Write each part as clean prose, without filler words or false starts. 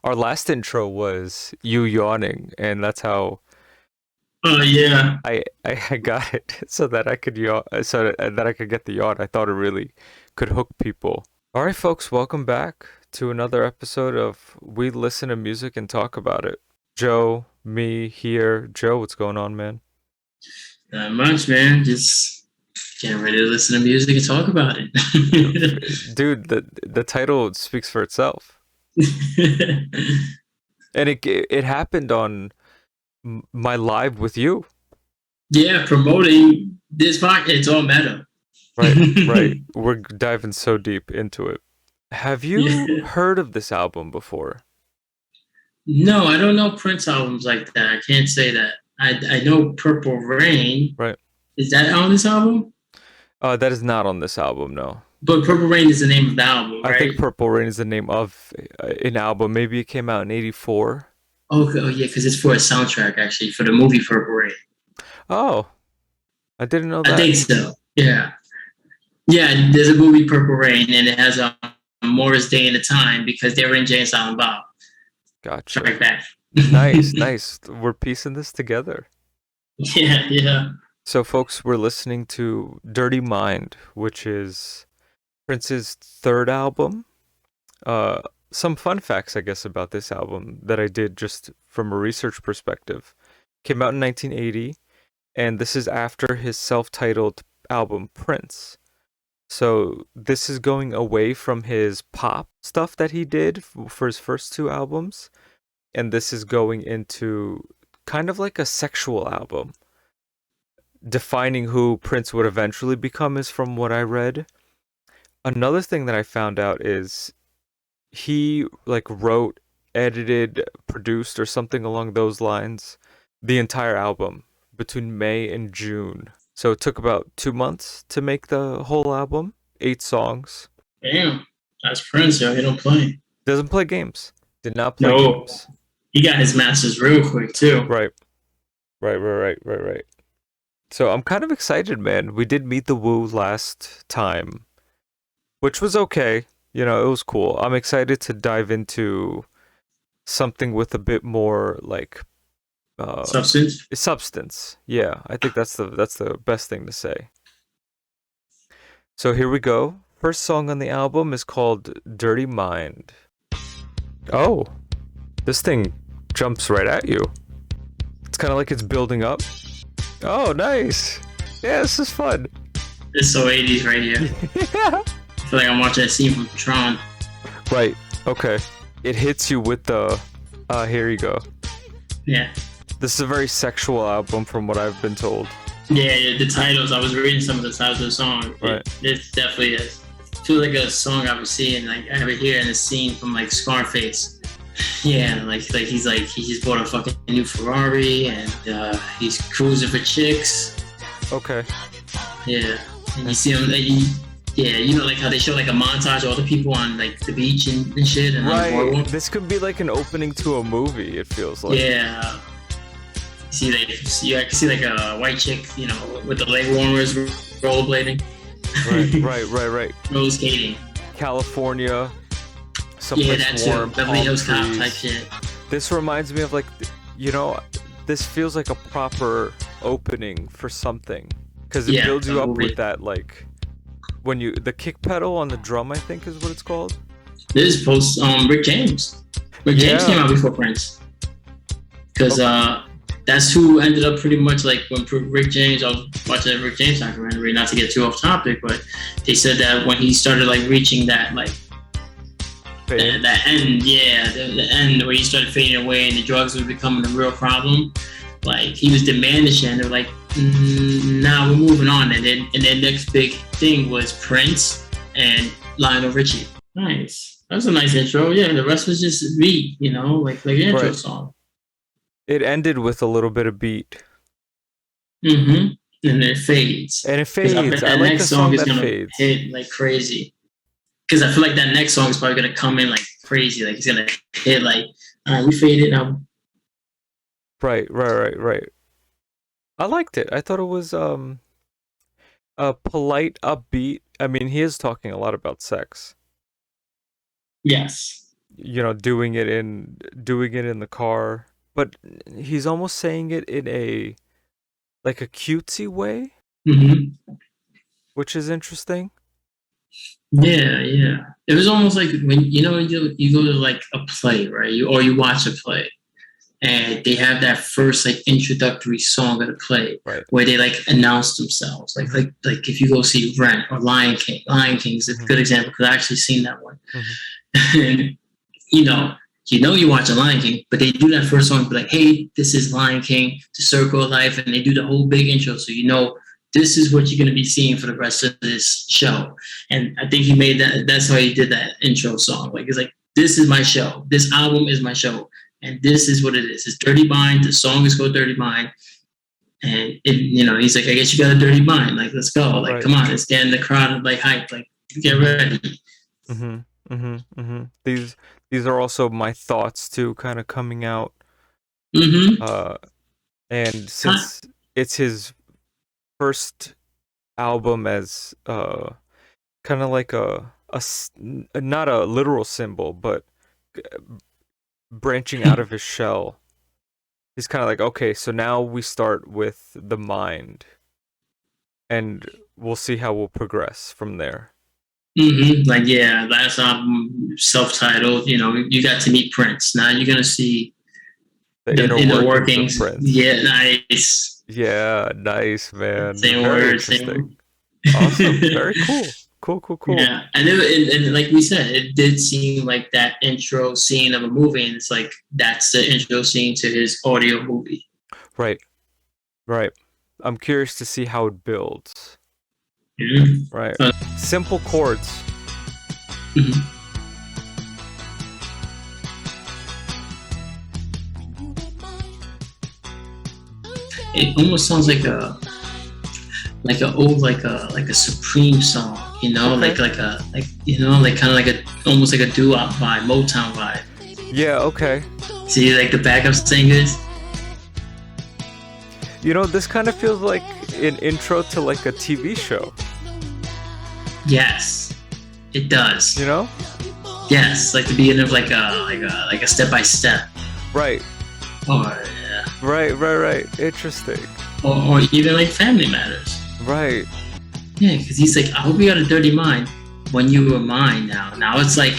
Our last intro was you yawning, and that's how Oh yeah. I got it so that I could yawn, so that I could get the yawn. I thought it really could hook people. All right, folks, welcome back to another episode of We Listen to Music and Talk About It. Joe, me here. Joe, what's going on, man? Not much, man. Just getting ready to listen to music and talk about it. Dude, the title speaks for itself, and it happened on my live with you. Yeah, promoting this podcast, it's all meta. Right, right. We're diving so deep into it. Have you Yeah. heard of this album before? No, I don't know Prince albums like that. I can't say that. I know Purple Rain. Right. Is that on this album? That is not on this album, no. But Purple Rain is the name of the album, I think right? Purple Rain is the name of an album. Maybe it came out in '84. Okay, oh yeah, because it's for a soundtrack actually for the movie Purple Rain. Oh, I didn't know I that. think so. Yeah. Yeah, there's a movie Purple Rain and it has a Morris Day and the Time because they were in Jay and Silent Bob. Gotcha. Strike back. Nice, nice. We're piecing this together. Yeah, yeah. So, folks, we're listening to Dirty Mind, which is Prince's third album. Some fun facts, I guess, about this album that I did just from a research perspective. Came out in 1980, and this is after his self-titled album Prince. So this is going away from his pop stuff that he did for his first two albums, and this is going into kind of like a sexual album. Defining who Prince would eventually become is from what I read. Another thing that I found out is he like wrote, edited, produced or something along those lines the entire album between May and June. So it took about 2 months to make the whole album, 8 songs. Damn. That's Prince, yo. He don't play. Doesn't play games. Did not play No. games. He got his masters real quick too. Right, right. So I'm kind of excited, man. We did Meet the Woo last time, which was okay. You know, it was cool. I'm excited to dive into something with a bit more like Substance. substance. Yeah, I think that's the best thing to say. So here we go. First song on the album is called Dirty Mind. Oh, this thing jumps right at you. It's kind of like it's building up. Oh, nice. Yeah, this is fun. It's so 80s right here. Yeah. I feel like I'm watching a scene from Tron. Right. Okay. It hits you with the here you go. Yeah. This is a very sexual album from what I've been told. Yeah, yeah, the titles. I was reading some of the titles of the song. Right. It definitely is. I feel like a song I was seeing, like I ever hear in a scene from like Scarface. Yeah, like he just bought a fucking new Ferrari and he's cruising for chicks. Okay. Yeah, and you see him like yeah, you know like how they show like a montage of all the people on like the beach and shit and on the Right. boardwalk. This could be like an opening to a movie, it feels like. Yeah, see like I can see like a white chick, you know, with the leg warmers, rollerblading, Right. roller skating. California, Yeah, someplace that too. warm, Beverly palm Hills Cop type trees. shit. This reminds me of like, you know, this feels like a proper opening for something because it Yeah, builds a you up movie. with that like when you the kick pedal on the drum, I think is what it's called. This is post Rick James. Rick James came Yeah. out before Prince. Because Okay. that's who ended up pretty much like when Rick James, I was watching a Rick James documentary, not to get too off topic, but they said that when he started like reaching that like Fame. that end, yeah, the end where he started fading away and the drugs were becoming a real problem, like he was demanding shit and they were like, nah, we're moving on. And then next big thing was Prince and Lionel Richie. Nice. That was a nice intro. Yeah, the rest was just beat, you know, like the intro Right. song. It ended with a little bit of beat. Mm-hmm. And it fades. And it 'Cause I fades. bet I that like next the song song is that gonna fades. hit like crazy. Because I feel like that next song is probably gonna come in like crazy. Like it's gonna hit like, all right, we faded now. Right. I liked it. I thought it was a polite, upbeat. I mean, he is talking a lot about sex. Yes. doing it in the car, but he's almost saying it in a like a cutesy way, Hmm. which is interesting. Yeah, yeah. It was almost like when you go to like a play, right? Or you watch a play, and they have that first like introductory song of the play Right. where they like announce themselves. Hmm. Like if you go see Rent or Lion King. Lion King's a Hmm. good example because I actually seen that one. Hmm. And you know, you watch a Lion King, but they do that first song, be like, "Hey, this is Lion King, the Circle of Life," and they do the whole big intro, so this is what you're going to be seeing for the rest of this show. And I think he made that. That's how he did that intro song. Like it's like, "This is my show. This album is my show, and this is what it is. It's Dirty Mind. The song is called Dirty Mind." And he's like, "I guess you got a dirty mind. Like, let's go. Like, Right. come on, let's get in the crowd and like hype. Like, get ready." Hmm. Hmm. Hmm. These are also my thoughts too, kind of coming out. Mm-hmm. Uh, and since it's his first album as kind of like not a literal symbol, but branching out of his shell, he's kind of like, okay, so now we start with the mind, and we'll see how we'll progress from there. Mm-hmm. Like, yeah, last album, self-titled. You got to meet Prince. Now you're gonna see The the inner inner workings of workings. Prince. Yeah, nice. Yeah, nice, man. Same Very word, interesting. same. Awesome. Very cool. Cool, cool, cool. Yeah, and like we said, it did seem like that intro scene of a movie, and it's like that's the intro scene to his audio movie. Right, right. I'm curious to see how it builds. Mhm. Right. Uh, Simple chords. mhm. It almost sounds like a old like a Supreme song, Okay. like kind of like a almost like a doo-wop vibe, Motown vibe. Yeah, okay. See, like the backup singers. This kind of feels like an intro to like a TV show. Yes, it does. You know? Yes, like the beginning of like a step by step, Right. or Right, right, right. Interesting. or even like Family Matters. Right. Yeah, because he's like, "I hope you got a dirty mind when you were mine." Now it's like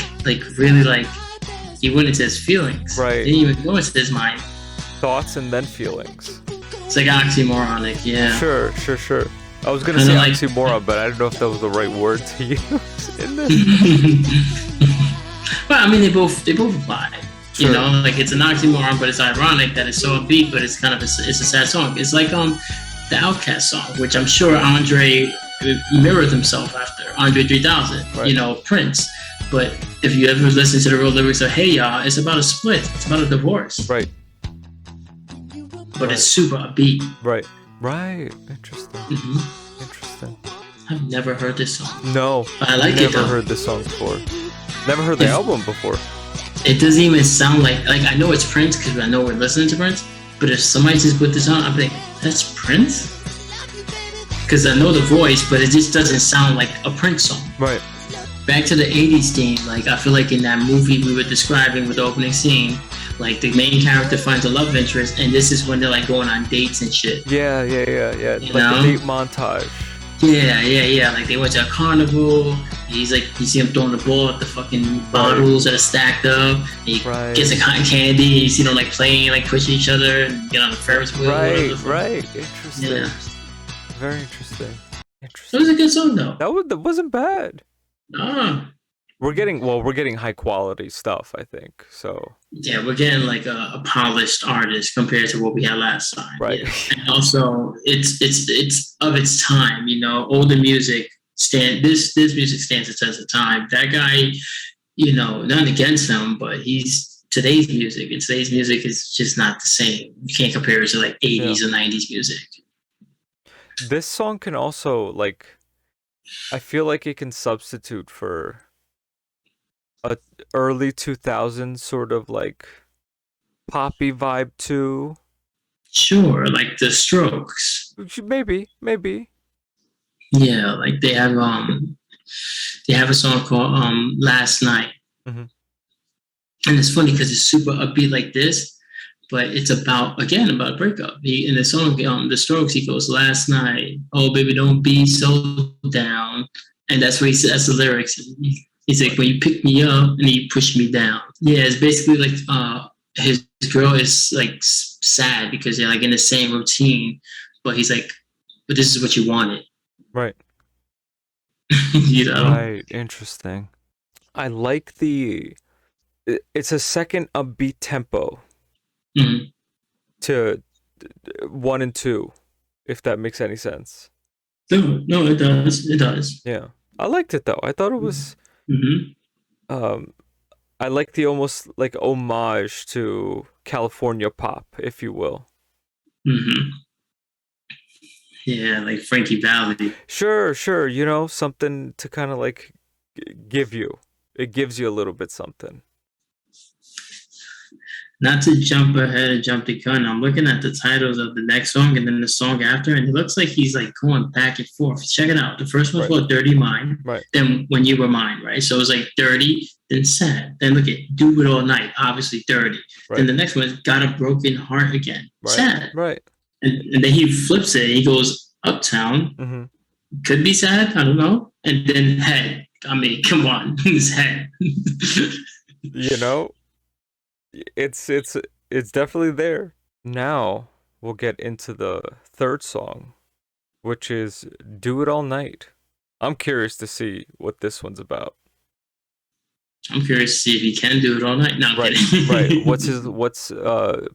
really like he went into his feelings. Right. He didn't even go into his mind. Thoughts and then feelings. It's like oxymoronic. Yeah. Sure, sure, sure. I was gonna Kinda say like- oxymoron, but I didn't know if that was the right word to use in this. Well, I mean, they both apply. Sure. Like it's an oxymoron, but it's ironic that it's so upbeat, but it's kind of it's a sad song. It's like the Outcast song, which I'm sure Andre mirrored himself after Andre 3000. Right. Prince. But if you ever listen to the real lyrics of "Hey Y'all," it's about a split. It's about a divorce. Right. But it's super upbeat. Right. Right. Interesting. Mm-hmm. Interesting. I've never heard this song. No. I like it Never though. heard this song before. Never heard the album before. It doesn't even sound like I know it's Prince because I know we're listening to Prince. But if somebody just put this on, I'm like, that's Prince? Because I know the voice, but it just doesn't sound like a Prince song. Right. Back to the 80s theme, like I feel like in that movie we were describing with the opening scene, like the main character finds a love interest, and this is when they're like going on dates and shit. Yeah. Like know? the date montage. Yeah. Like they went to a carnival. He's like, you see him throwing the ball at the fucking bottles that are stacked up. He Right. gets a cotton candy. You see them like playing, like pushing each other and get on the Ferris wheel. Right. Interesting. Yeah. Very interesting. It was a good song though. That wasn't bad. Ah. We're getting high quality stuff, I think. So Yeah, we're getting like a polished artist compared to what we had last time. right. And also, it's of its time. Older music this music stands the test of time. That guy, nothing against him, but he's today's music. And today's music is just not the same. You can't compare it to like 80s or 90s music. This song can also I feel like it can substitute for a early 2000s sort of like poppy vibe too. Sure, like the Strokes. Maybe. Yeah, like they have a song called Last Night. Mm-hmm. And it's funny because it's super upbeat like this, but it's about again about a breakup. In the song, The Strokes, he goes, "Last night, oh baby, don't be so down," and that's what he says. That's the lyrics. He's like, "When you pick me up and you push me down." Yeah, it's basically like his girl is like sad because they're like in the same routine, but he's like, "But this is what you wanted," Right. you know? Right. Interesting. I like it's a second upbeat tempo Mhm. to 1 and 2, if that makes any sense. No, no, it does. It does. Yeah. I liked it though. I thought it was Hmm. um I like the almost like homage to California pop, if you will. Hmm. Yeah, like Frankie Valli. Sure, sure, you know, something to kind of like give you. It gives you a little bit something. Not to jump ahead and jump the gun, I'm looking at the titles of the next song and then the song after, and it looks like he's like going back and forth. Check it out. The first one's Right. called Dirty Mind, Right. then When You Were Mine, right? So it's like dirty, then sad. Then look at Do It All Night, obviously dirty. Right. Then the next one is Got a Broken Heart Again, Right. sad. Right. And then he flips it. He goes Uptown, Mm-hmm. could be sad, I don't know. And then Head. I mean, come on, his head. You know, it's definitely there. Now we'll get into the third song, which is Do It All Night. I'm curious to see what this one's about. I'm curious to see if he can do it all night. No, I'm Right, kidding. right. What's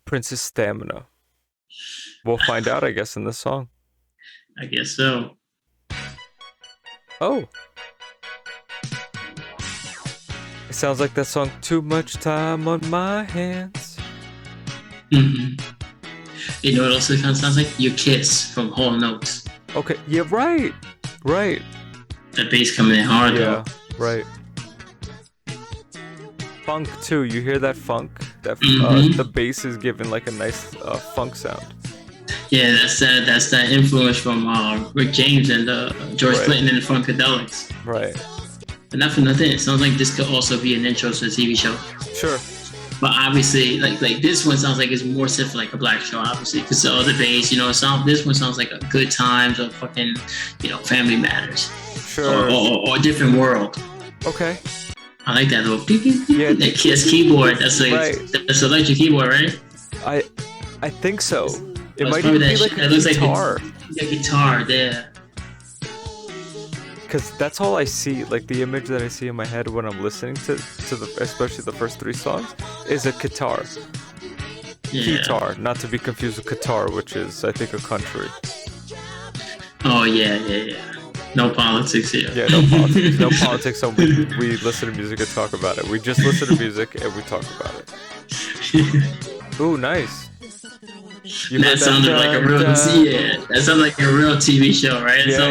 Prince's stamina? We'll find out, I guess, in this song. I guess so. Oh. It sounds like that song Too Much Time on My Hands. Mm-hmm. You know what also kind of sounds like? Your Kiss from Hall Notes. Okay, yeah, right. Right. That bass coming in hard Yeah, though. right. Funk too. You hear that funk? That Mhm. the bass is giving like a nice funk sound. Yeah, that's that influence from Rick James and George Right. Clinton and the Funkadelics. Right. But not for nothing, it sounds like this could also be an intro to a TV show. Sure. But obviously, like this one sounds like it's more set for like a black show, obviously, because the other bass, you know, this one sounds like a Good Times or fucking, you know, Family Matters, Sure. or a different world. Okay. I like that little beep, beep, beep. Yeah. That Kiss keyboard. That's like Right. that's electric keyboard, right? I think so. It It's might probably even be that like shit a that looks like guitar. the guitar there. Because that's all I see. Like the image that I see in my head when I'm listening to especially the first 3 songs, is a guitar. Yeah. Guitar, not to be confused with Qatar, which is I think a country. Oh yeah. No politics here. Yeah, no politics. No politics. So we listen to music and talk about it. We just listen to music and we talk about it. Ooh, nice. You That heard sounded like a real that sounded like a real TV show, right? Yeah.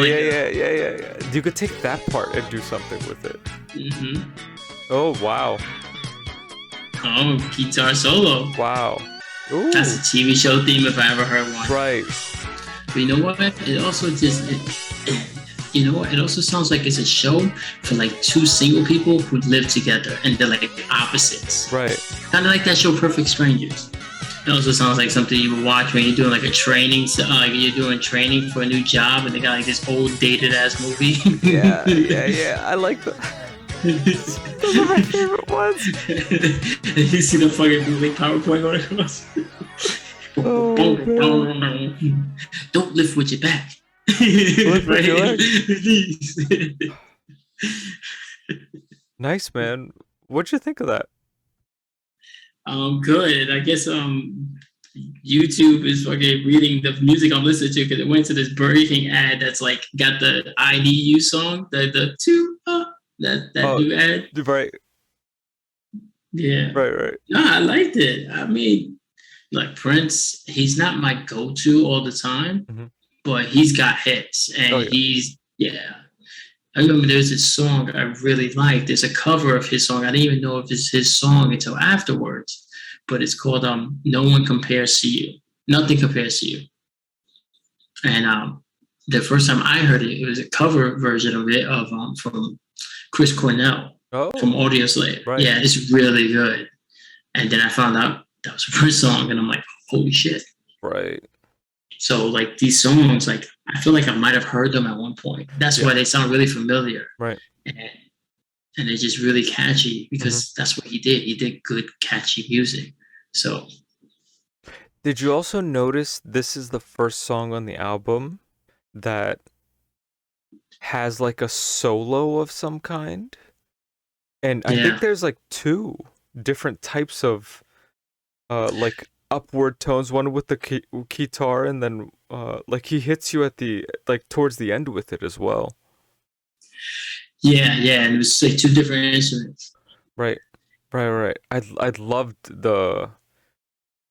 You could take that part and do something with it. Mm-hmm. Oh wow, Oh, guitar solo. wow. Ooh, That's a TV show theme if I ever heard one. right. But you know what? It also you know what? It also sounds like it's a show for like 2 single people who live together and they're like opposites. Right. Kind of like that show Perfect Strangers. It also sounds like something you would watch when you're doing like a training, like you're doing training for a new job and they got like this old dated ass movie. Yeah. I like that. Those are my favorite ones. You see the fucking like PowerPoint going across. Oh, Don't lift with your back. Lift with your Nice, man. What'd you think of that? Good. I guess YouTube is fucking reading the music I'm listening to because it went to this Burger King ad that's like got the IDU song, the two that new ad. Right. Yeah. Right. No, I liked it. I mean, like Prince, he's not my go-to all the time, but he's got hits, and I remember there's this song I really liked. There's a cover of his song. I didn't even know if it's his song until afterwards, but it's called "No One Compares to You." Nothing compares to you. And the first time I heard it, it was a cover version of it from Chris Cornell from Audioslave. Right. Yeah, it's really good. And then I found out that was the first song, and I'm like, holy shit. Right. So like these songs, like I feel like I might have heard them at one point. That's Yeah. why they sound really familiar. Right. And they're just really catchy because that's what he did. He did good, catchy music. So Did you also notice this is the first song on the album that has like a solo of some kind? And I think yeah, there's like two different types of like upward tones, one with the guitar, and then like he hits you at the like towards the end with it as well. yeah, and it was like two different instruments. Right. Right. I'd loved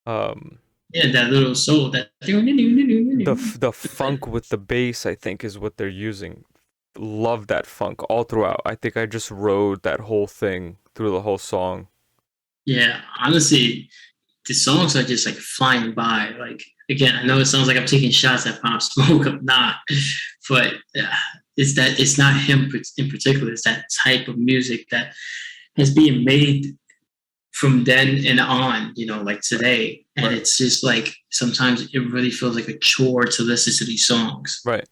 um Yeah, that little solo, that the funk with the bass, I think, is what they're using. Love that funk all throughout. I think I just rode that whole thing through the whole song. yeah. Honestly, the songs are just like flying by. Like again, I know it sounds like I'm taking shots at Pop Smoke. I'm not, but it's not him in particular. It's that type of music that is being made from then and on. You know, like today, and Right. it's just like sometimes it really feels like a chore to listen to these songs. Right.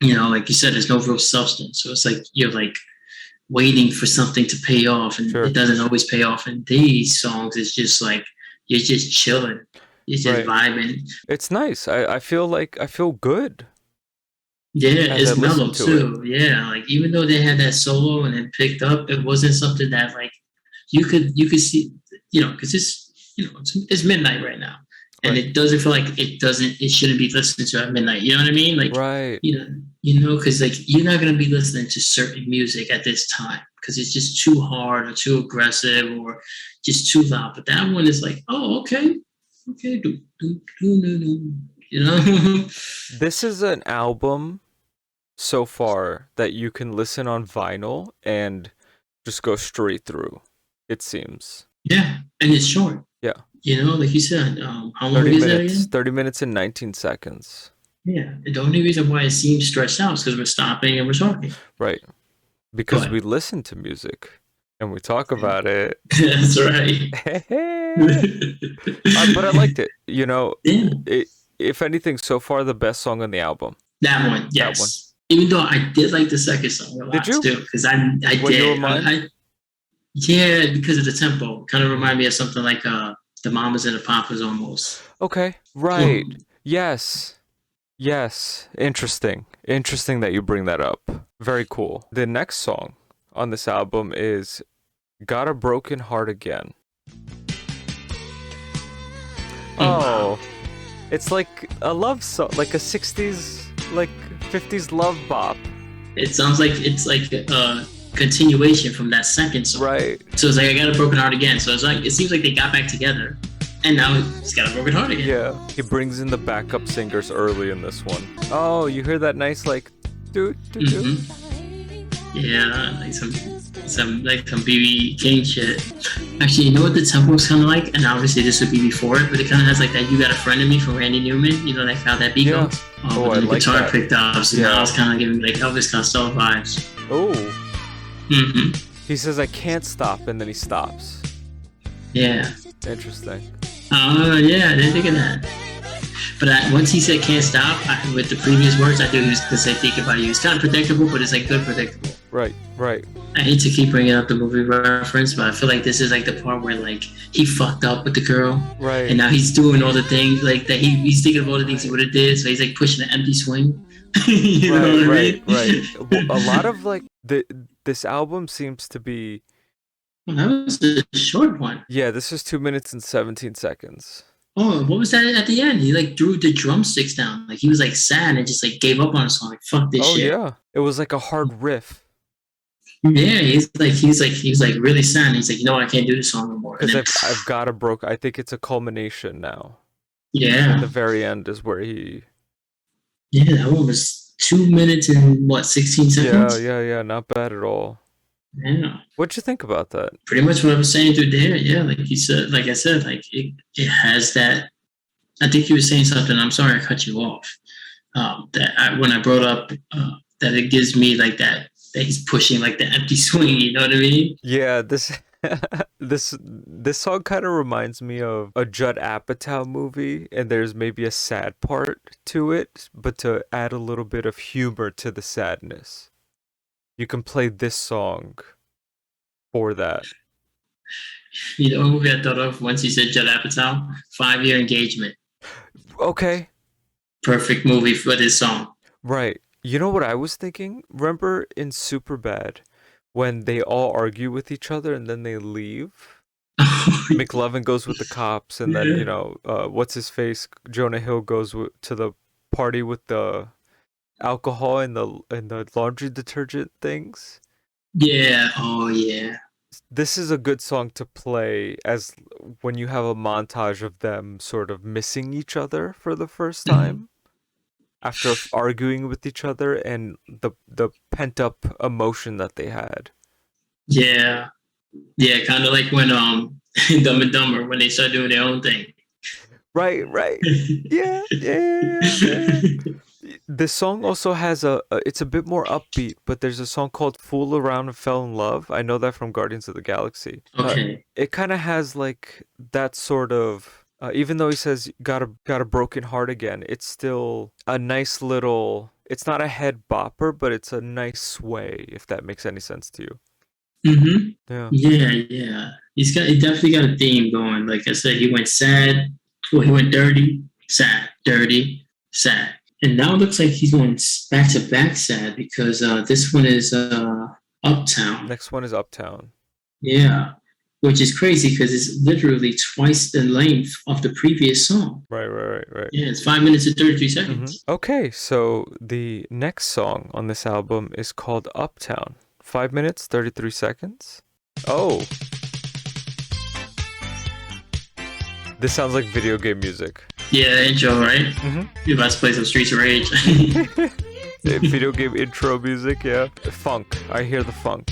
You know, like you said, there's no real substance, so it's like you're like waiting for something to pay off, and Sure. it doesn't always pay off. And these songs, it's just like you're just chilling, you're just Right. vibing. It's nice. I feel like I feel good Yeah, as I it's listen mellow to it. too. Yeah, like even though they had that solo and it picked up, it wasn't something that like you could see, you know, because it's midnight right now, and Right. it doesn't feel like it shouldn't be listened to at midnight. You know what I mean? Like Right. you know, because like you're not gonna be listening to certain music at this time because it's just too hard or too aggressive or just too loud. But that one is like, oh, okay, okay, do, you know. This is an album so far that you can listen on vinyl and just go straight through, it seems. Yeah, and it's short. Yeah. You know, like you said, how long 30 is that minutes. again? 30 minutes and 19 seconds. Yeah, and the only reason why it seems stretched out is because we're stopping and we're talking. Right. Because But we listen to music and we talk about it. that's right. But I liked it. You know, Yeah, if anything, so far the best song on the album. that one, That one. yes. Even though I did like the second song a lot Did you? too, because I When you were did. mine? Yeah, because of the tempo, kind of remind me of something like the Mamas and the Papas almost. Okay. Right. Yes. Yes. Interesting. Interesting that you bring that up. Very cool. The next song on this album is Got a Broken Heart Again. Wow. Oh. It's like a love song, like a 60s, like 50s love bop. It sounds like it's like a continuation from that second song. Right. So it's like I got a broken heart again. So it's like it seems like they got back together, and now he's got a broken heart again. Yeah. He brings in the backup singers early in this one. Oh, you hear that nice like doo doo doo. Mm-hmm. Yeah, like some BB King shit. Actually, you know what the tempo is kind of like, and obviously this would be before it, but it kind of has like that "You Got a Friend in Me" from Randy Newman. You know, like how that beat goes. Oh, But I the like guitar that. picked up, so Yeah. now it's kind of giving me like Elvis Costello vibes. Oh. Mm-hmm. He says I can't stop and then he stops. Yeah. Interesting. Yeah, I didn't think of that. But once he said "can't stop" with the previous words, I knew he was gonna say "think about you." It's kind of predictable, but it's like good predictable. Right. I hate to keep bringing up the movie reference, but I feel like this is like the part where like he fucked up with the girl, Right. and now he's doing all the things like that. He's thinking of all the things he would have did, so he's like pushing an empty swing. You know what I mean? Right. A lot of like this album seems to be. Well, that was a short one. Yeah, this is 2 minutes and 17 seconds. Oh, what was that at the end? He like threw the drumsticks down, like he was like sad and just like gave up on the song, like fuck this shit. Yeah, it was like a hard riff. Yeah, he's like really sad. He's like, you know what, I can't do this song no more. And Because then, I've got a broke. I think it's a culmination now. yeah, The very end is where he. yeah, that one was 2 minutes and what 16 seconds. Yeah. Not bad at all. Yeah, What'd you think about that? pretty much what I was saying through there. Yeah, like you said, like I said, like it has that. I think you were saying something. I'm sorry I cut you off. When I brought up that it gives me like that he's pushing like the empty swing. You know what I mean? Yeah, this This song kind of reminds me of a Judd Apatow movie, and there's maybe a sad part to it, but to add a little bit of humor to the sadness, you can play this song for that. You know what movie I thought of once you said Judd Apatow? 5 Year Engagement. Okay, Perfect movie for this song. right. You know what I was thinking? Remember in Superbad when they all argue with each other and then they leave? McLovin goes with the cops, and then Yeah. what's his face? Jonah Hill goes to the party with the alcohol and the laundry detergent things. Yeah. Oh yeah. This is a good song to play as when you have a montage of them sort of missing each other for the first Mhm. time after arguing with each other and the pent up emotion that they had. Yeah. Yeah. Kind of like when Dumb and Dumber when they start doing their own thing. Right, right. Yeah, yeah, yeah. This song also has it's a bit more upbeat, but there's a song called Fool Around and Fell in Love. I know that from Guardians of the Galaxy. Okay. It kind of has like that sort of even though he says got a broken heart again, it's still a nice little, it's not a head bopper, but it's a nice sway, if that makes any sense to you. Mm-hmm. Yeah. Yeah. Yeah. He definitely got a theme going. Like I said, he went sad. Well, he went dirty, sad. And now it looks like he's going back to back sad because this one is Uptown. Next one is Uptown. Yeah, which is crazy because it's literally twice the length of the previous song. Right, right, right, right. Yeah, it's 5 minutes and 33 Hmm. seconds. Okay, so the next song on this album is called Uptown. 5 minutes, 33 seconds. Oh, this sounds like video game music. Yeah, intro, right? Hmm. You're about to play some Streets of Rage. Video game intro music, yeah. Funk. I hear the funk.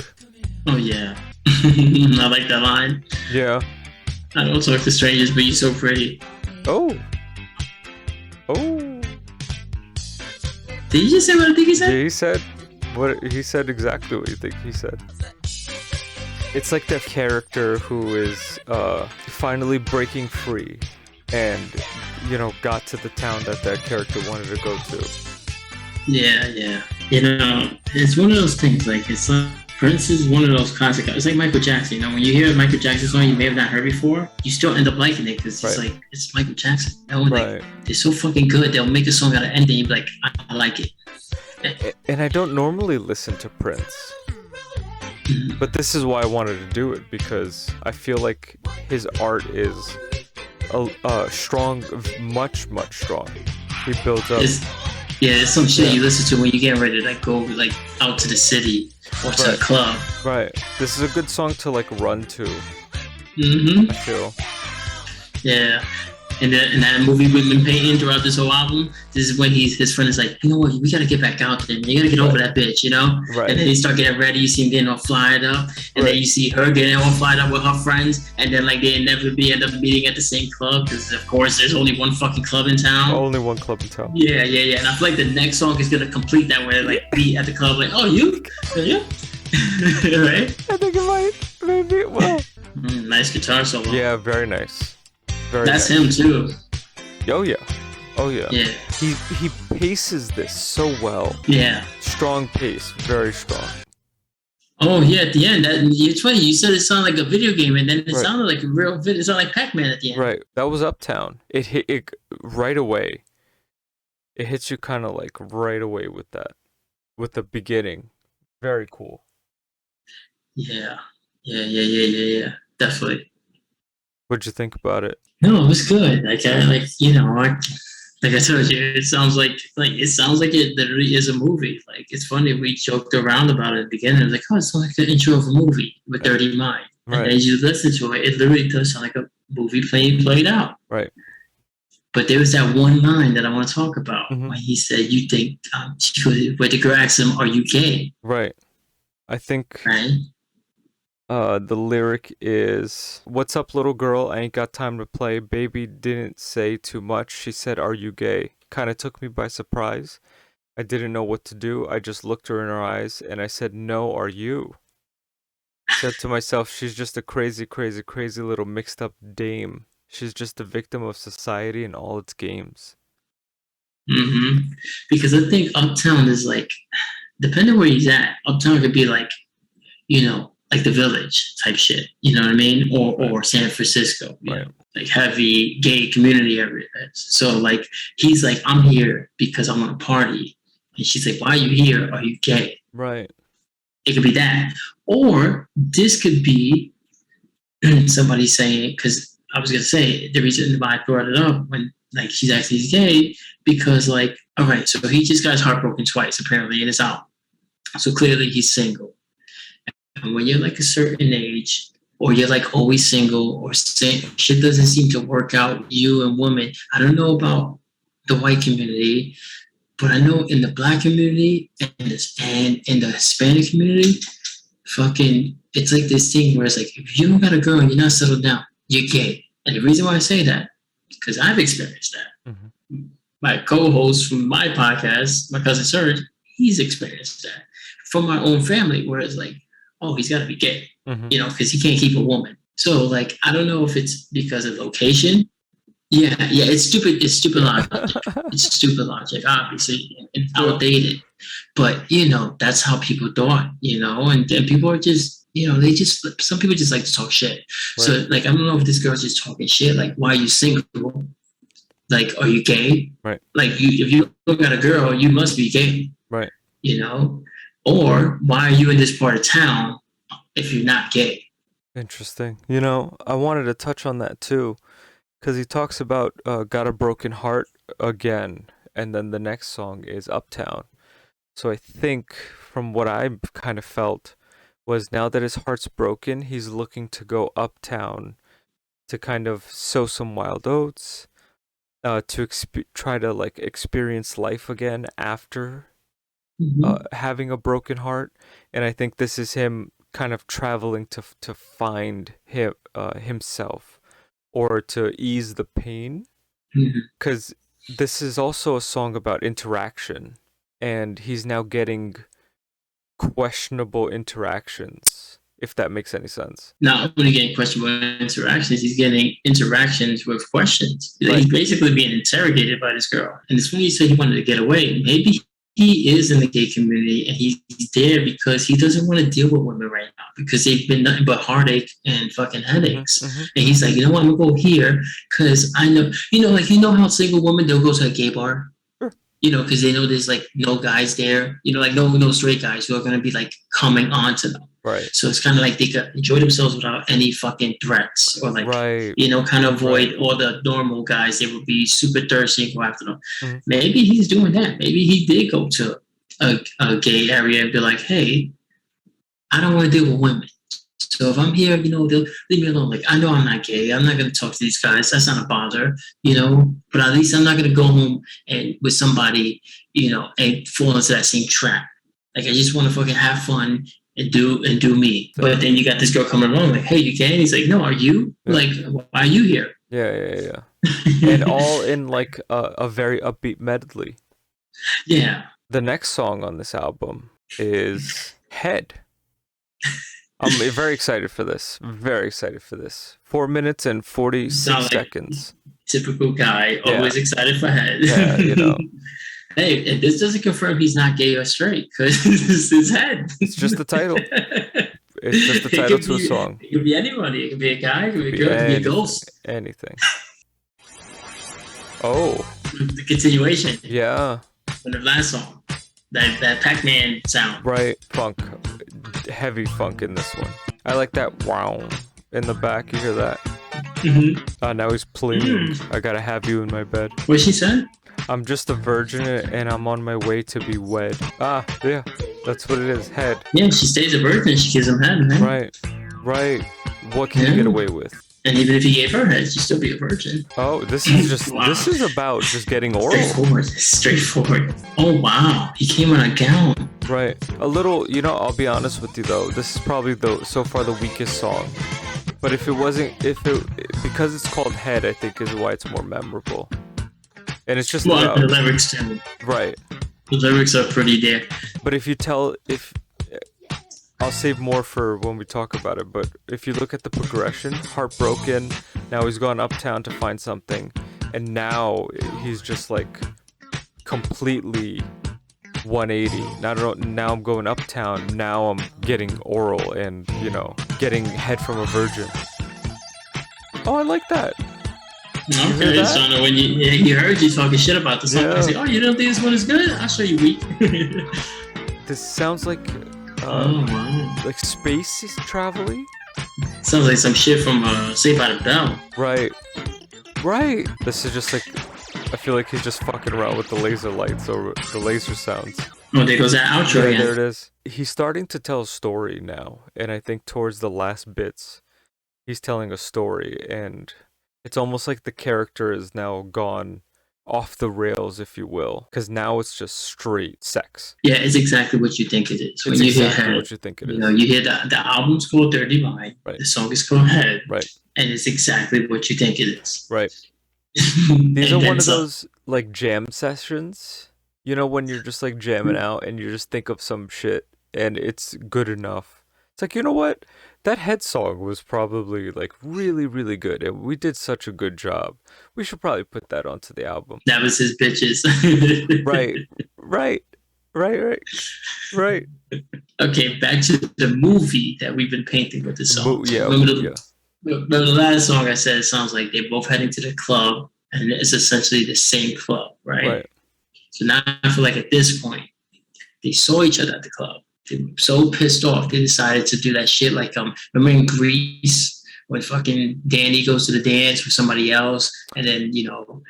Oh, yeah. I like that line. Yeah. I don't talk to strangers, but you're so pretty. Oh. Oh. Did you just say what I think he Yeah, said? he said exactly what you think he said. It's like the character who is finally breaking free and got to the town that character wanted to go to. Yeah, yeah. You know, it's one of those things. Like, it's like Prince is one of those classic. It's like Michael Jackson. You know, when you hear a Michael Jackson song you may have not heard before, you still end up liking it because it's Right. like it's Michael Jackson. You know, Right. like they're so fucking good. They'll make a song out of anything. You'd be like, I like it. And I don't normally listen to Prince, Mhm. but this is why I wanted to do it, because I feel like his art is strong, much, much strong. He builds up. It's some shit Yeah. you listen to when you get ready to like go like out to the city or to a Right. club. Right. This is a good song to like run to, Mm-hmm. I feel. Yeah. And that movie we've been painting throughout this whole album, this is when his friend is like, you know what, we gotta get back out there, man. You gotta get over that bitch, you know? Right. And then he start getting ready, you see him getting all fired up, and Right. then you see her getting all fired up with her friends, and then like they inevitably end up meeting at the same club, because of course there's only one fucking club in town. Only one club in town. Yeah, yeah, yeah. And I feel like the next song is gonna complete that where like be at the club like, oh you? Yeah. Right? I think it might. Maybe it will. Nice guitar solo. Yeah, very nice. Very That's nice. him too. Oh yeah. Oh yeah. Yeah. He paces this so well. Yeah. Strong pace, very strong. Oh yeah, at the end, it's funny. You said it sounded like a video game, and then it Right. sounded like a real video. It sounded like Pac-Man at the end. Right. That was Uptown. It hit it right away. It hits you kind of like right away with that, with the beginning. Very cool. Yeah, yeah. Definitely. What'd you think about it? No, it was good. Like like I told you, it sounds like it literally is a movie. Like it's funny. We joked around about it at the beginning. It was like, oh, it sounds like the intro of a movie with Dirty Mind. And Right. as you listen to it, it literally does sound like a movie played out. Right. But there was that one line that I want to talk about Mhm. when he said, "You think?" Where the girl asked him, "Are you gay?" Right. I think Right? the lyric is, "What's up, little girl? I ain't got time to play. Baby didn't say too much. She said, 'Are you gay?' Kind of took me by surprise. I didn't know what to do. I just looked her in her eyes and I said, 'No, are you?'" Said to myself, she's just a crazy, crazy, crazy little mixed up dame. She's just a victim of society and all its games. hmm Because I think Uptown is like, depending where he's at, Uptown could be like, like the village type shit. You know what I mean? Or Right. or San Francisco. Right. Like heavy gay community area. So like he's like, I'm here because I want to party, and she's like, why are you here? Are you gay? Right. It could be that, or this could be somebody saying, because I was gonna say the reason why I brought it up when like she's actually gay because like, all right, so he just got his heart broken twice apparently in his album, so clearly he's single. And when you're like a certain age, or you're like always single, or shit doesn't seem to work out, you and women. I don't know about the white community, but I know in the black community and in the Hispanic community, fucking, it's like this thing where it's like, if you don't got a girl and you're not settled down, you're gay. And the reason why I say that, because I've experienced that. Mm-hmm. My co-host from my podcast, my cousin Serge, he's experienced that from my own family, where it's like, oh, he's got to be gay, Mm-hmm. because he can't keep a woman. So, like, I don't know if it's because of location. Yeah, it's stupid. It's stupid logic. It's stupid logic, obviously, and outdated. But that's how people thought. And people are just, they just some people just like to talk shit. Right. So, like, I don't know if this girl's just talking shit. Like, why are you single? Like, are you gay? Right. Like, if you got a girl, you must be gay. Right. Or why are you in this part of town if you're not gay? Interesting. I wanted to touch on that too, because he talks about got a broken heart again, and then the next song is Uptown. So I think from what I kind of felt was now that his heart's broken, he's looking to go uptown to kind of sow some wild oats, to try to like experience life again after having a broken heart. And I think this is him kind of traveling to find himself, or to ease the pain, because this is also a song about interaction, and he's now getting questionable interactions, if that makes any sense. Not only getting questionable interactions, he's getting interactions with questions. Right. He's basically being interrogated by this girl. And it's when he said he wanted to get away. Maybe he is in the gay community and he's there because he doesn't want to deal with women right now, because they've been nothing but heartache and fucking headaches. Mm-hmm. And he's like, I'm gonna go here because I know, how single women, they'll go to a gay bar, because they know there's like no guys there, like no straight guys who are gonna be like coming on to them. Right. So it's kind of like they could enjoy themselves without any fucking threats, or like, kind of avoid all the normal guys. They would be super thirsty and go after them. Mm-hmm. Maybe he's doing that. Maybe he did go to a gay area and be like, hey, I don't want to deal with women. So if I'm here, they'll leave me alone. Like, I know I'm not gay. I'm not going to talk to these guys. That's not a bother, but at least I'm not going to go home and with somebody, and fall into that same trap. Like, I just want to fucking have fun and do me. But then you got this girl coming along like, hey, you gay? And he's like, no, are you? Yeah. Like, why are you here? Yeah. And all in like a very upbeat medley. Yeah. The next song on this album is Head. I'm very excited for this. 4 minutes and 46 seconds. Typical guy, always excited for Head. Yeah, Hey, and this doesn't confirm he's not gay or straight, because this is his Head. It's just the title. It's just the title to a song. It could be anybody. It could be a guy. It could be a girl. It could be a ghost. Anything. Oh. The continuation. Yeah. From the last song. That Pac-Man sound. Right. Funk. Heavy funk in this one. I like that wow in the back. You hear that? Mm-hmm. Now he's pleading. I gotta have you in my bed. What she said? I'm just a virgin and I'm on my way to be wed. Yeah. That's what it is. Head. Yeah, she stays a virgin. She gives him head, man. Right. What can you get away with? And even if he gave her head, she'd still be a virgin. Oh, this is just This is about just getting oral. Straightforward. Oh wow, he came in a gown. Right. A little, I'll be honest with you though. This is probably so far the weakest song. But because it's called Head, I think is why it's more memorable. And it's just the lyrics too. Right. The lyrics are pretty there. But if I'll save more for when we talk about it, but if you look at the progression, heartbroken, now he's gone uptown to find something, and now he's just like completely 180. Now I'm going uptown, now I'm getting oral and, you know, getting head from a virgin. Oh, I like that. Okay, so when he heard you talking shit about the song, I say, oh, you don't think this one is good? I'll show you weak. This sounds like wow. like space travel-y. Sounds like some shit from Saved by the Bell. Right. This is just like, I feel like he's just fucking around with the laser lights or the laser sounds. Oh, there goes that outro again. There it is. He's starting to tell a story now, and I think towards the last bits, he's telling a story, and it's almost like the character is now gone off the rails, if you will, because now it's just straight sex. Yeah, it's exactly what you think it is. When you hear Head, what you think it is. You know, you hear the album's called Dirty Mind. Right. The song is called Head. Right. And it's exactly what you think it is. Right. These are one of those like jam sessions, you know, when you're just like jamming out and you just think of some shit and it's good enough. It's like, you know what? That Head song was probably like really, really good, and we did such a good job. We should probably put that onto the album. That was his bitches. Right. Okay, back to the movie that we've been painting with this song. Remember the last song I said, it sounds like they're both heading to the club, and it's essentially the same club, right? So now I feel like at this point, they saw each other at the club. They were so pissed off, they decided to do that shit like, remember in Grease, when fucking Danny goes to the dance with somebody else, and then, you know,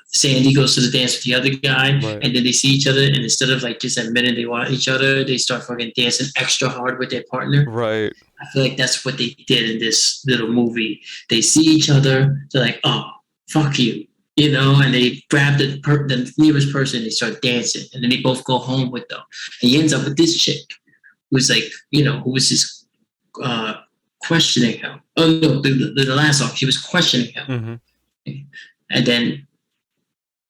Sandy goes to the dance with the other guy, and then they see each other, and instead of like just admitting they want each other, they start fucking dancing extra hard with their partner. Right. I feel like that's what they did in this little movie. They see each other, they're like, oh, fuck you. You know, and they grab the nearest person, they start dancing, and then they both go home with them. And he ends up with this chick who's like, you know, who was just questioning him. Oh no, the last song, she was questioning him. Mm-hmm. And then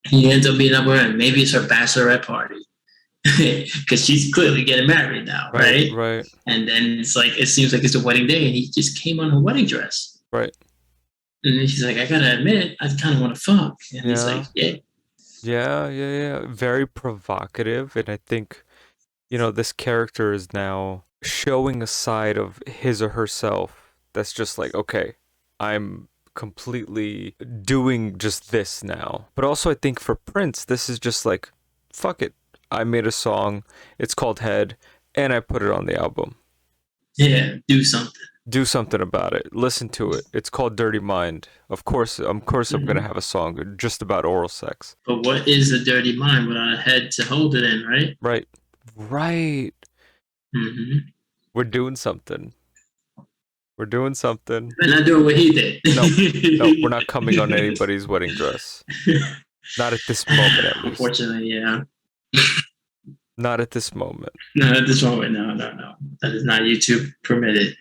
he ends up meeting up with her, and maybe it's her bachelorette party. Because she's clearly getting married now, right? Right. And then it's like, it seems like it's a wedding day, and he just came on her wedding dress. Right. And then she's like, I gotta admit, I kind of want to fuck. And he's like, yeah. Very provocative. And I think, you know, this character is now showing a side of his or herself that's just like, okay, I'm completely doing just this now. But also I think for Prince, this is just like, fuck it. I made a song. It's called Head, and I put it on the album. Yeah, do something. Do something about it. Listen to it. It's called Dirty Mind. Of course, I'm gonna have a song just about oral sex. But what is a dirty mind without a head to hold it in, right? Right. Mm-hmm. We're doing something. We're not doing what he did. No, we're not coming on anybody's wedding dress. Not at this moment, at least. Unfortunately, yeah. Not at this moment. No. That is not YouTube permitted.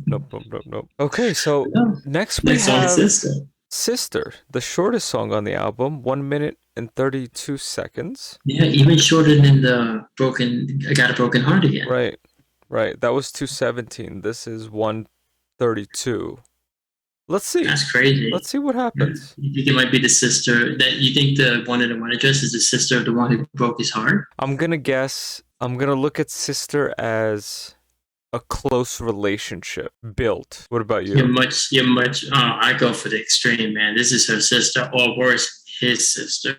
Nope. Okay, so next we have Sister, the shortest song on the album, 1 minute and 32 seconds. Yeah, even shorter than the I Got a Broken Heart Again. Right. That was 2:17. This is 1:32. Let's see. That's crazy. Let's see what happens. You think it might be the sister that you think the one in the wedding dress is the sister of the one who broke his heart? I'm gonna guess. I'm gonna look at Sister as a close relationship built. What about you? You're much. Oh, I go for the extreme, man. This is her sister, or worse, his sister.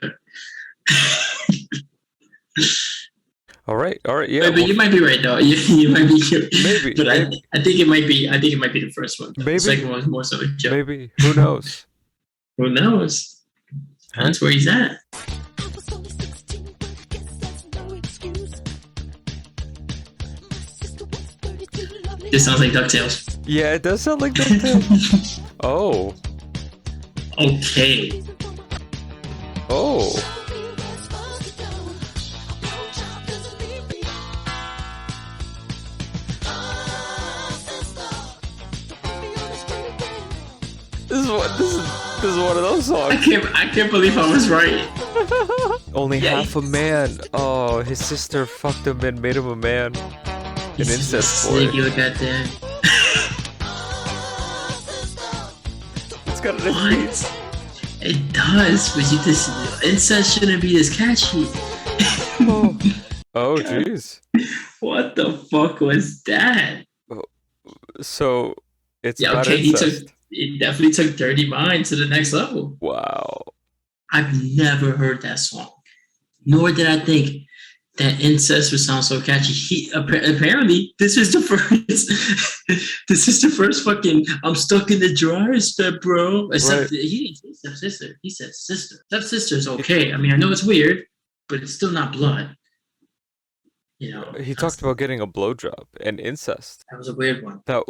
All right, yeah. But you might be right though. You might be. Maybe. But I think it might be. I think it might be the first one. Maybe. The second one was more so a joke. Maybe. Who knows? Who knows? That's where he's at. This sounds like DuckTales. Yeah, it does sound like DuckTales. Oh. Okay. Oh. This is one of those songs. I can't believe I was right. Only half a man. Oh, his sister fucked him and made him a man. An He's a incest boy. snake, goddamn. It's got a nice beat. It does, but you just incest shouldn't be this catchy. Oh, jeez. What the fuck was that? So it's Yeah, about okay, incest. he definitely took Dirty Mind to the next level. Wow. I've never heard that song, nor did I think that incest would sound so catchy. He apparently this is the first. This is the first fucking I'm stuck in the dryer step, bro. Except he didn't say stepsister. He said sister. Stepsister's okay. I mean, I know it's weird, but it's still not blood. You know. He talked about getting a blowjob and incest. That was a weird one. That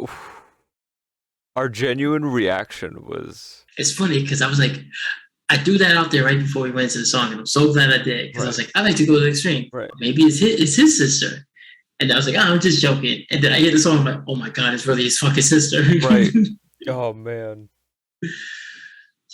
our genuine reaction was. It's funny because I was like, I threw that out there right before we went into the song, and I'm so glad I did because I was like, I like to go to the extreme. Right. Maybe it's his sister, and I was like, oh, I'm just joking. And then I hear the song, I'm like, oh my god, it's really his fucking sister. Right. Oh man.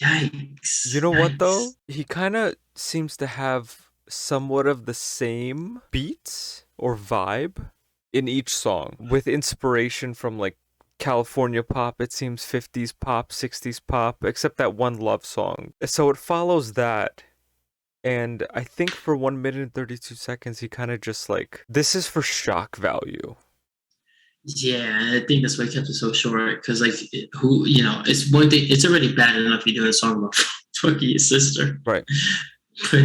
Yikes. You know what though? He kind of seems to have somewhat of the same beats or vibe in each song, with inspiration from like California pop, it seems 50s pop, 60s pop, except that one love song. So it follows that. And I think for 1 minute and 32 seconds, he kind of just like, this is for shock value. Yeah, I think that's why I kept it so short. Because, like, who, you know, it's one thing, it's already bad enough you're doing a song about fucking your sister. Right. But,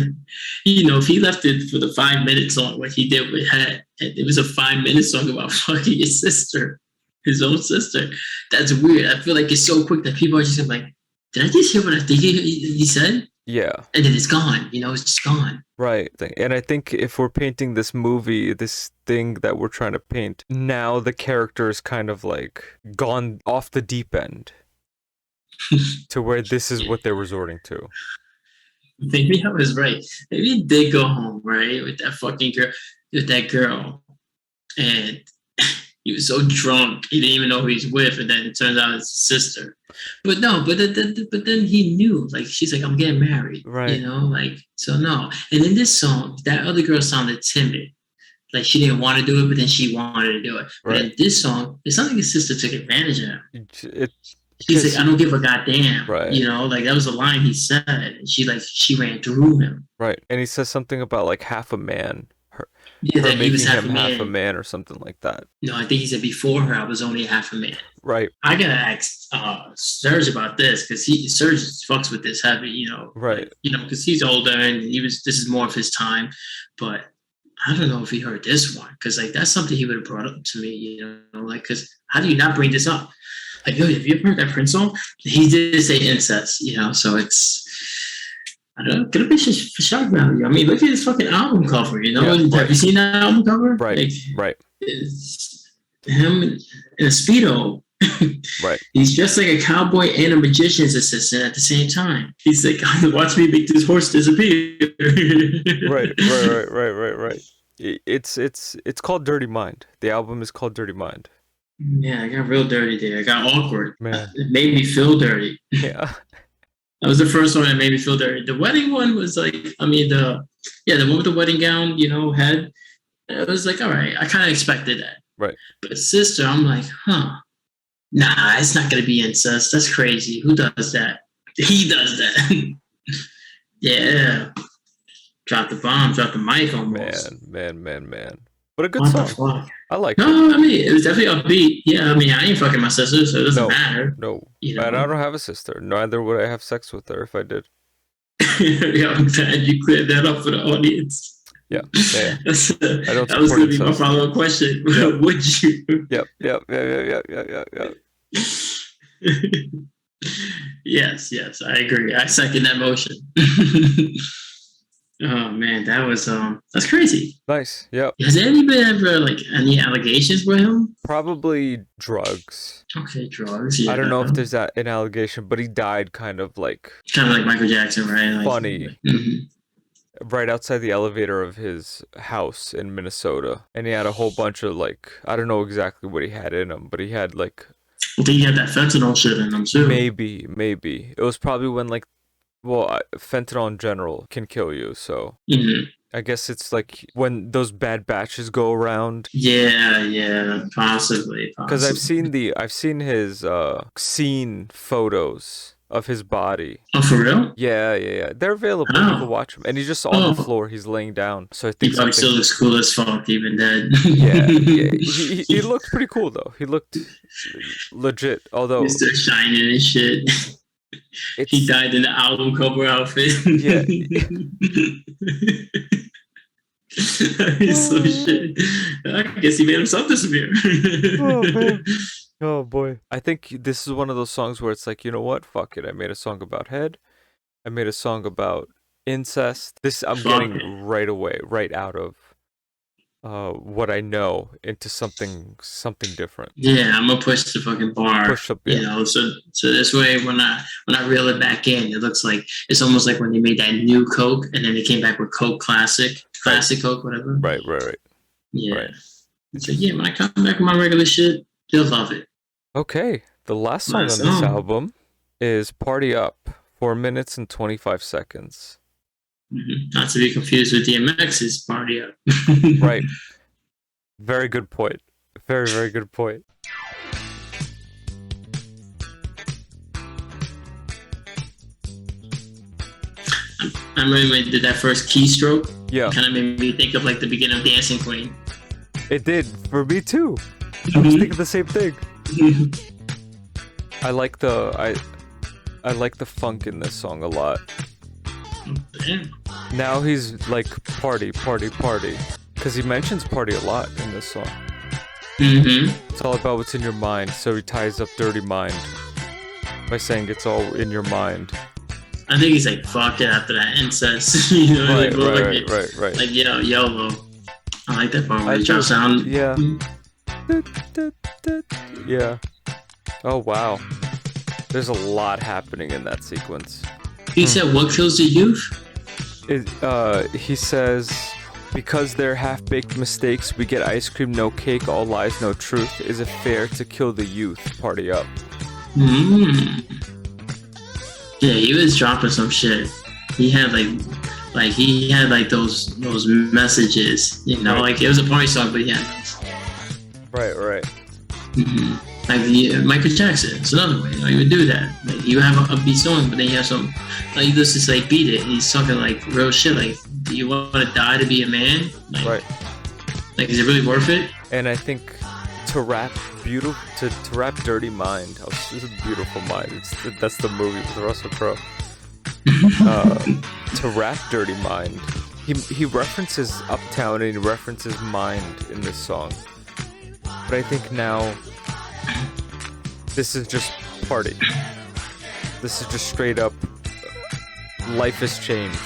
you know, if he left it for the 5-minute song, what he did with Head, it was a 5-minute song about fucking his sister. His own sister. That's weird. I feel like it's so quick that people are just like, did I just hear what I think he said? Yeah. And then it's gone. You know, it's just gone. Right. And I think if we're painting this movie, this thing that we're trying to paint, now the character is kind of like gone off the deep end to where this is what they're resorting to. Maybe I was right. Maybe he did go home, right? With that girl. And he was so drunk, he didn't even know who he's with, and then it turns out it's his sister. But no, but then he knew, like, she's like, I'm getting married, right? You know, like, so no. And in this song, that other girl sounded timid, like she didn't want to do it, but then she wanted to do it. Right. But in this song, it sounded like his sister took advantage of him. She's like, I don't give a goddamn, right? You know, like that was a line he said, and she ran through him, right? And he says something about like half a man. Yeah, that he was half a man or something like that. No, I think he said before her, I was only half a man. Right. I gotta ask Serge about this because Serge fucks with this heavy, you know. Right. Like, you know, because he's older and this is more of his time. But I don't know if he heard this one because like that's something he would have brought up to me, you know, like because how do you not bring this up? Like, yo, have you ever heard that Prince song? He did say incest, you know, so it's. I don't know. Could have been for shock value. I mean, look at his fucking album cover. You know, have you seen that album cover? Right, like, right. It's him in a Speedo. Right. He's dressed like a cowboy and a magician's assistant at the same time. He's like, watch me make this horse disappear. Right. It's called Dirty Mind. The album is called Dirty Mind. Yeah, I got real dirty there. I got awkward. Man. It made me feel dirty. Yeah. That was the first one that made me feel dirty. The wedding one was like, I mean, the one with the wedding gown, you know, head. It was like, all right, I kind of expected that. Right. But sister, I'm like, nah, it's not going to be incest. That's crazy. Who does that? He does that. Yeah. Drop the bomb, drop the mic almost. Man. What a good song. I like it. No, I mean, it was definitely upbeat. Yeah, I mean, I ain't fucking my sister, so it doesn't matter. No, you know? And I don't have a sister. Neither would I have sex with her if I did. Yeah, I'm glad you cleared that up for the audience. Yeah. That was going to be my follow-up question. Yep. Would you? Yep. Yes, I agree. I second that motion. Oh man, that was that's crazy. Nice. Yep. Has anybody ever like any allegations with him? Probably drugs. Okay, drugs. Yeah. I don't know if there's an allegation, but he died kind of like Michael Jackson, right? Like, funny. Right outside the elevator of his house in Minnesota, and he had a whole bunch of like I don't know exactly what he had in him, but he had like. I think he had that fentanyl shit in him too. Maybe it was probably when like. Well, fentanyl in general can kill you, so. Mm-hmm. I guess it's like when those bad batches go around. Yeah, possibly, Because possibly. I've seen his scene photos of his body. Oh, for real? Yeah. They're available. You can Oh, watch him, and he's just on the oh. floor. He's laying down. So I He think probably still something. looks cool as fuck, even dead. Yeah. He looked pretty cool though. He looked legit. Although He's still shining and shit. He it's died in the album cover outfit. yeah. He's so shit. I guess he made himself disappear. Oh man. Oh boy. I think this is one of those songs where it's like, you know what? Fuck it. I made a song about head. I made a song about incest. This I'm Fuck getting it. right away, right out of what I know into something different. Yeah, I'm gonna push the fucking bar. Push up, You yeah. know, so this way when I reel it back in, it looks like it's almost like when they made that new Coke and then they came back with Coke Right. Classic Coke, whatever. Right. Yeah. Right. So yeah, when I come back with my regular shit, you'll love it. Okay. The last song Last on this song. album is Party Up, 4 minutes and 25 seconds. Not to be confused with DMX's Party Up. Right. Very good point. Very good point. I remember when they did that first keystroke. Yeah. Kind of made me think of like the beginning of Dancing Queen. It did for me too. I was thinking the same thing. I like I like the funk in this song a lot. Damn. Now he's like party, because he mentions party a lot in this song. It's all about what's in your mind. So he ties up Dirty Mind by saying it's all in your mind. I think he's like fucked it after that incest. You know, Right. like YOLO. I like that part where I he drops do. down. Yeah. Yeah. Oh wow. There's a lot happening in that sequence. He said, "What kills the youth?" He says, because they're half-baked mistakes, we get ice cream, no cake, all lies, no truth. Is it fair to kill the youth? Party up. Mm. Yeah, he was dropping some shit. He had he had like those messages, you know, Right. like it was a party song, but yeah. Right. Like Michael Jackson, it's another way. You know, he would do that. Like you have a upbeat song, but then you have some like this is like beat it. And he's talking like real shit. Like, do you want to die to be a man? Like, Right. Like, is it really worth it? And I think to rap Dirty Mind. Oh, this is a beautiful mind. That's the movie with Russell Crowe. To rap Dirty Mind, he references Uptown and he references Mind in this song. But I think now this is just party. This is just straight up life has changed.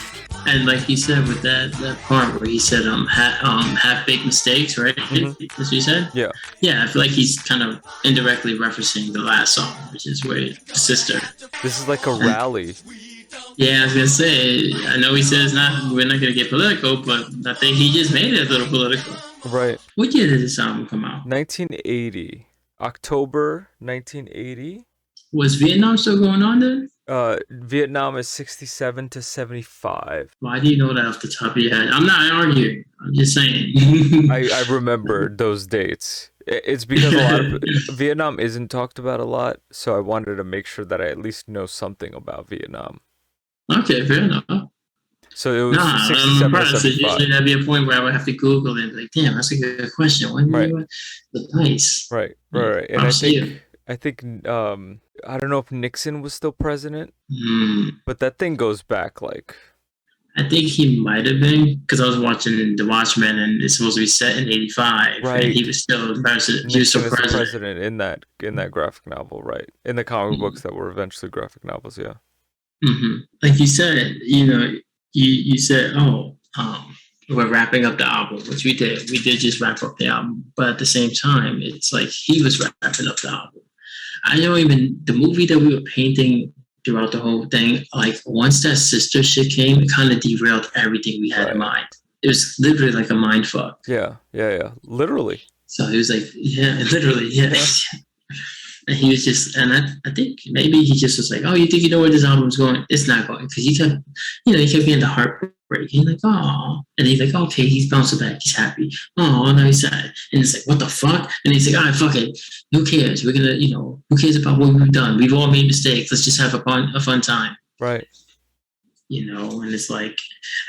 And like he said with that part where he said half baked mistakes, right? Mhm. That's what he said. Yeah. Yeah, I feel like he's kind of indirectly referencing the last song, which is where his sister. This is like a rally. Yeah, I was gonna say. I know he says we're not gonna get political, but I think he just made it a little political. Right. What year did this album come out? 1980. October 1980. Was Vietnam still going on then? Vietnam is 67 to 75. Why do you know that off the top of your head? I'm not arguing. I'm just saying. I remember those dates. It's because a lot of Vietnam isn't talked about a lot, so I wanted to make sure that I at least know something about Vietnam. Okay, fair enough. So it was I'm 67 to impressed. 75. Usually that'd be a point where I would have to Google it and be like, damn, that's a good question. When Right. Nice. Right. And I think I don't know if Nixon was still president, but that thing goes back like. I think he might have been because I was watching The Watchmen and it's supposed to be set in '85, Right. and he was still president. Nixon He was still is the president. president in that graphic novel, right? In the comic books that were eventually graphic novels, yeah. Like you said, you know, you said, we're wrapping up the album, which we did. We did just wrap up the album, but at the same time, it's like he was wrapping up the album. I don't even the movie that we were painting throughout the whole thing. Like once that sister shit came, it kind of derailed everything we had in mind. It was literally like a mind fuck. Yeah. Literally. So it was like, yeah, literally, yeah. And he was just, and I think maybe he just was like, oh, you think you know where this album's going? It's not going, because he kept, he kept getting the heartbreak. He's like, oh, and he's like, okay, he's bouncing back, he's happy. Oh, now he's sad, and it's like, what the fuck? And he's like, all right, fuck it, who cares? We're gonna, who cares about what we've done? We've all made mistakes. Let's just have a fun time. Right. And it's like,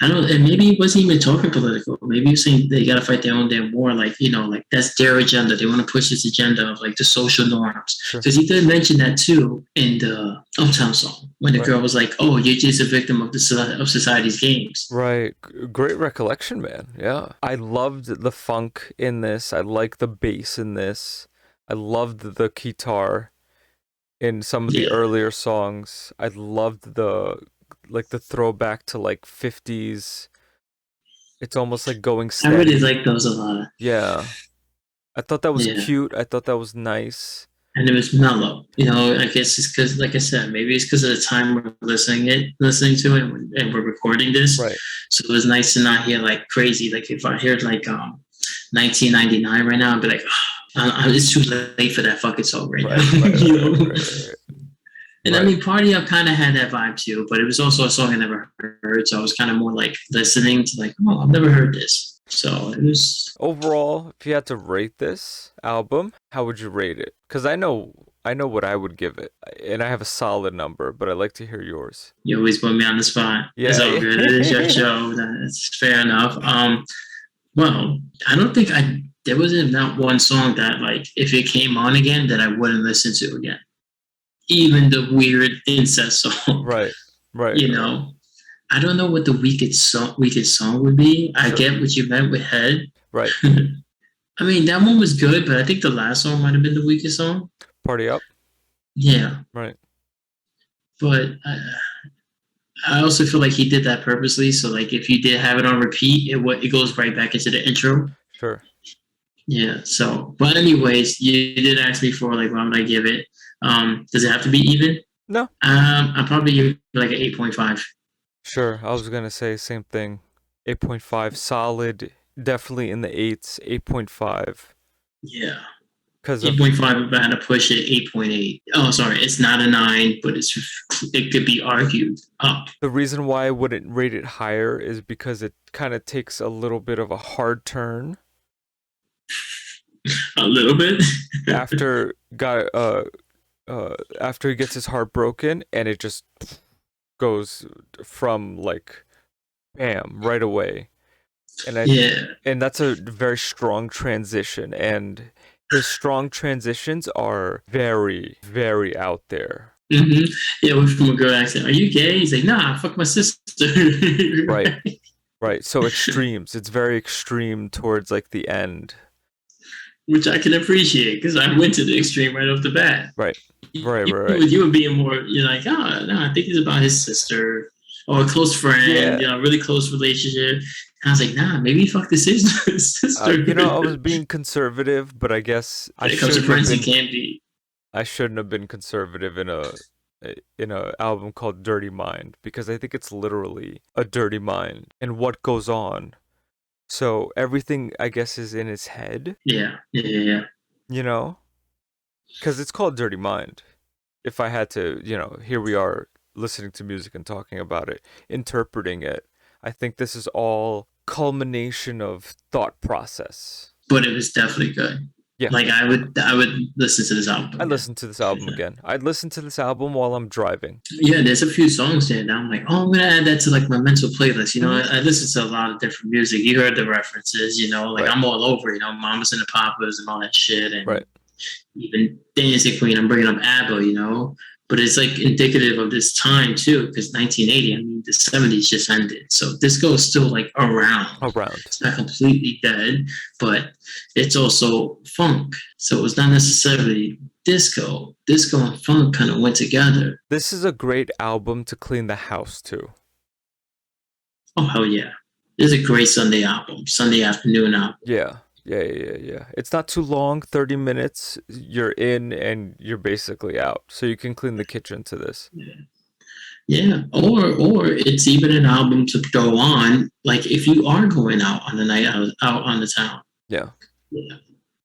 I don't know, and maybe he wasn't even talking political. Maybe he was saying they got to fight their own damn war. Like, like that's their agenda. They want to push this agenda of like the social norms. Because he did mention that too in the Uptown song when the girl was like, oh, you're just a victim of society's games. Right. Great recollection, man. Yeah. I loved the funk in this. I like the bass in this. I loved the guitar in some of the earlier songs. I loved the throwback to like 50s. It's almost like going steady. I really like those a lot. Yeah. I thought that was cute. I thought that was nice. And it was mellow. I guess it's because, like I said, maybe it's because of the time we're listening to it and we're recording this. Right. So it was nice to not hear like crazy. Like if I heard like 1999 right now, I'd be like, oh, it's too late for that fucking song right now. Right. And I mean, Party Up kind of had that vibe too, but it was also a song I never heard. So I was kind of more like listening to like, oh, I've never heard this. So it was... Overall, if you had to rate this album, how would you rate it? Because I know what I would give it. And I have a solid number, but I'd like to hear yours. You always put me on the spot. Yeah. It's all good. It is your show. That's fair enough. Well, I don't think there wasn't not one song that like, if it came on again, that I wouldn't listen to again. Even the weird incest song. Right. I don't know what the weakest song would be. I get what you meant with Head. Right. I mean, that one was good, but I think the last song might have been the weakest song. Party Up? Yeah. Right. But I also feel like he did that purposely. So, like, if you did have it on repeat, it goes right back into the intro. Sure. Yeah. So, but anyways, you did ask me for, like, what would I give it? Does it have to be even? No. I'll probably give it like an 8.5. Sure. I was going to say same thing. 8.5. Solid. Definitely in the 8s. 8.5. Yeah. Because 8.5, if I had to push it, 8.8. Oh, sorry. It's not a 9, but it could be argued up. The reason why I wouldn't rate it higher is because it kind of takes a little bit of a hard turn. A little bit? after he gets his heart broken, and it just goes from like bam right away, and that's a very strong transition, and his strong transitions are very, very out there. Mm-hmm. Yeah, we're from a girl accent. Are you gay? He's like, nah, fuck my sister. right. So extremes. It's very extreme towards like the end. Which I can appreciate because I went to the extreme right off the bat. Right. You were being more, you're like, oh, no, I think it's about his sister or a close friend, really close relationship. And I was like, nah, maybe fuck this is his sister. I was being conservative, but I guess I shouldn't have been conservative in a album called Dirty Mind, because I think it's literally a dirty mind and what goes on. So everything, I guess, is in his head. Yeah. Because it's called Dirty Mind. If I had to, here we are listening to music and talking about it, interpreting it. I think this is all culmination of thought process. But it was definitely good. Yeah. Like I would listen to this album. I'd listen to this album again. I'd listen to this album while I'm driving. Yeah, there's a few songs there now. I'm like, oh, I'm gonna add that to like my mental playlist. I listen to a lot of different music. You heard the references, like I'm all over, Mamas and the Papas and all that shit. And even Dancing Queen, I'm bringing up ABBA, but it's like indicative of this time too, because 1980, I mean, the 70s just ended. So disco is still like around. It's not completely dead, but it's also funk. So it's not necessarily disco. Disco and funk kind of went together. This is a great album to clean the house to. Oh, hell yeah. This is a great Sunday album, Sunday afternoon album. Yeah. It's not too long, 30 minutes. You're in and you're basically out. So you can clean the kitchen to this. Yeah. Or it's even an album to go on, like if you are going out on the night out on the town. Yeah.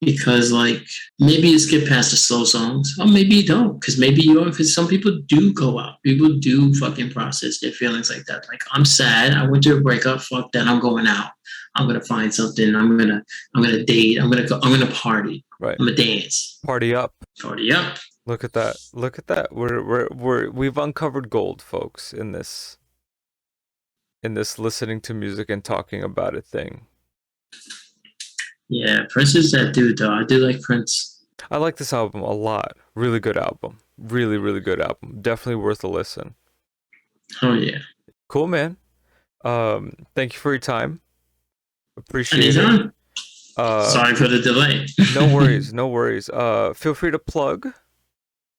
because like maybe you skip past the slow songs, or maybe you don't, because maybe you don't. Because some people do go out, people do fucking process their feelings like that. Like, I'm sad, I went through a breakup, fuck that, I'm going out, I'm gonna find something, I'm gonna date, I'm gonna party, Right. I'm gonna dance, Party up. party up. Look at that. Look at that. We've uncovered gold, folks, in this listening to music and talking about it thing. Yeah, Prince is that dude though. I do like Prince. I like this album a lot. Really good album. Really, really good album. Definitely worth a listen. Oh yeah. Cool, man. Thank you for your time. Appreciate it. Anytime. Sorry for the delay. No worries, no worries. Feel free to plug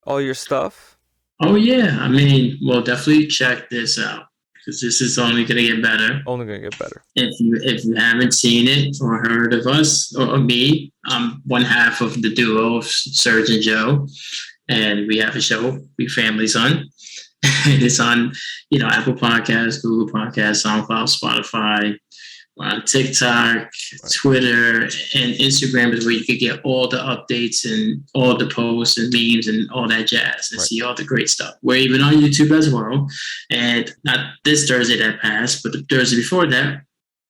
all your stuff. Oh yeah, I mean, well, definitely check this out because this is only gonna get better. Only gonna get better. If you haven't seen it or heard of us or me, I'm one half of the duo of Serge and Joe, and we have a show, WeFamilySon. And it's on, Apple Podcasts, Google Podcasts, SoundCloud, Spotify. We're on TikTok, Right. Twitter, and Instagram is where you could get all the updates and all the posts and memes and all that jazz and Right. see all the great stuff. We're even on YouTube as well. And not this Thursday that passed, but the Thursday before that,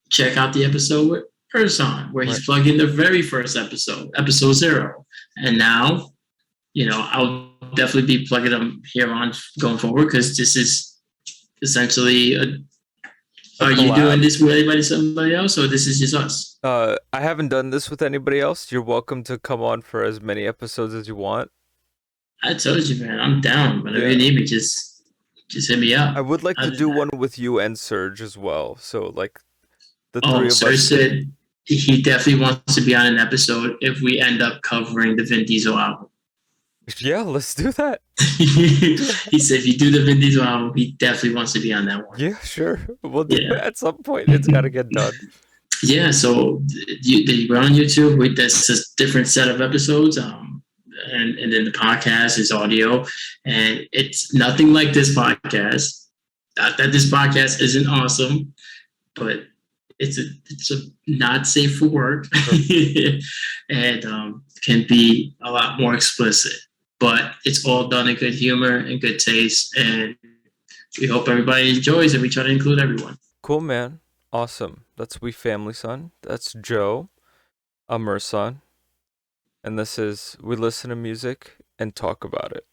check out the episode with Urson, where he's Right. plugging the very first episode 0. And now, I'll definitely be plugging them here on going forward because this is essentially are you doing this with somebody else, or this is just us? I haven't done this with anybody else. You're welcome to come on for as many episodes as you want. I told you, man, I'm down. Whenever you need me, just hit me up. I would like to do one with you and Serge as well. So like the three of Serge us. said he definitely wants to be on an episode if we end up covering the Vin Diesel album. Yeah, let's do that. He said if you do the Vin Diesel album, he definitely wants to be on that one. Yeah, sure. We'll do it at some point. It's got to get done. Yeah, so we're on YouTube. That's a different set of episodes. And then the podcast is audio, and it's nothing like this podcast. Not that this podcast isn't awesome, but it's a not safe for work, and can be a lot more explicit. But it's all done in good humor and good taste, and we hope everybody enjoys it. We try to include everyone. Cool, man. Awesome. That's WeFamilySon. That's Joe. I'm Urson. And this is We Listen to Music and Talk About It.